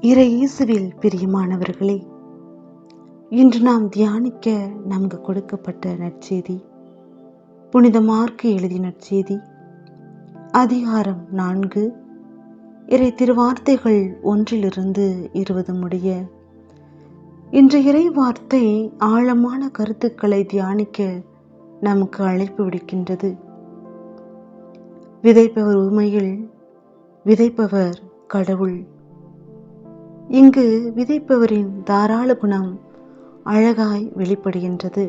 இறை இயேசுவில் பிரியமானவர்களே, இன்று நாம் தியானிக்க நமக்கு கொடுக்கப்பட்ட நற்செய்தி புனித மார்க்கு எழுதிய நற்செய்தி அதிகாரம் 4 இறை திருவார்த்தைகள் 1-20 முடிய. இன்று இறை வார்த்தை ஆழமான கருத்துக்களை தியானிக்க நமக்கு அழைப்பு விடுக்கின்றது. விதைப்பவர் உண்மையில் விதைப்பவர் கடவுள். இங்கு விதைப்பவரின் தாராள குணம் அழகாய் வெளிப்படுகின்றது.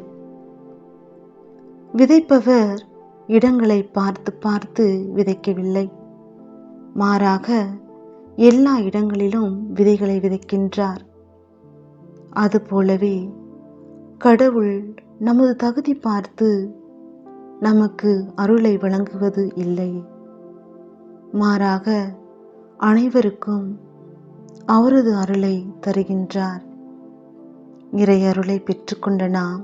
விதைப்பவர் இடங்களை பார்த்து பார்த்து விதைக்கவில்லை, மாறாக எல்லா இடங்களிலும் விதைகளை விதைக்கின்றார். அதுபோலவே கடவுள் நமது தகுதி பார்த்து நமக்கு அருளை வழங்குவது இல்லை, மாறாக அனைவருக்கும் அவரது அருளை தருகின்றார். இறை அருளை பெற்றுக்கொண்ட நாம்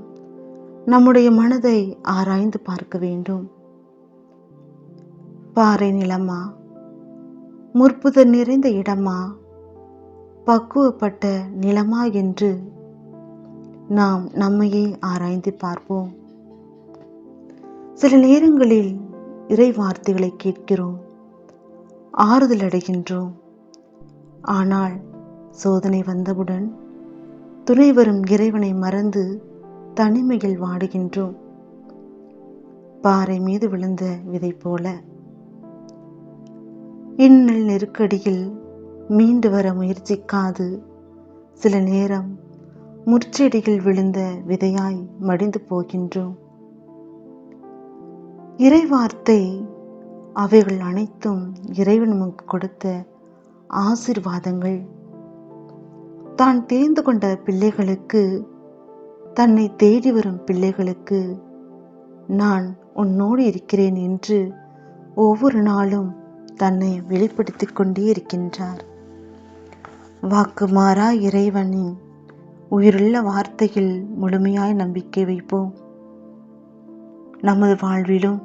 நம்முடைய மனதை ஆராய்ந்து பார்க்க வேண்டும். பாறை நிலமா, முற்புதர் நிறைந்த இடமா, பக்குவப்பட்ட நிலமா என்று நாம் நம்மையே ஆராய்ந்து பார்ப்போம். சில நேரங்களில் இறை வார்த்தைகளை கேட்கிறோம், ஆறுதல் அடைகின்றோம். ஆனால் சோதனை வந்தவுடன் துணை வரும் இறைவனை மறந்து தனிமையில் வாடுகின்றோம். பாறை மீது விழுந்த விதை போல இன்னல் நெருக்கடியில் மீண்டு வர முயற்சிக்காது சில நேரம் முற்செடியில் விழுந்த விதையாய் மடிந்து போகின்றோம். இறை வார்த்தை அவைகள் அனைத்தும் இறைவன் நமக்கு கொடுத்த ஆசீர்வாதங்கள். தான் தேர்ந்து கொண்ட பிள்ளைகளுக்கு, தன்னை தேடி வரும் பிள்ளைகளுக்கு நான் உன்னோடு இருக்கிறேன் என்று ஒவ்வொரு நாளும் தன்னை வெளிப்படுத்திக் கொண்டே இருக்கின்றார். வாக்கு மாறா இறைவனின் உயிருள்ள வார்த்தையில் முழுமையாய் நம்பிக்கை வைப்போம். நமது வாழ்விலும்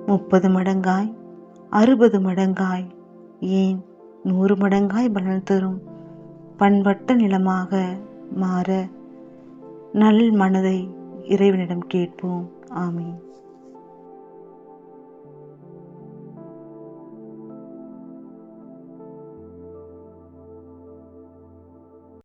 30 மடங்காய், 60 மடங்காய், ஏன் 100 மடங்காய் பலன் தரும் பண்பட்ட நிலமாக மாற நல் மனதை இறைவனிடம் கேட்போம். ஆமீன்.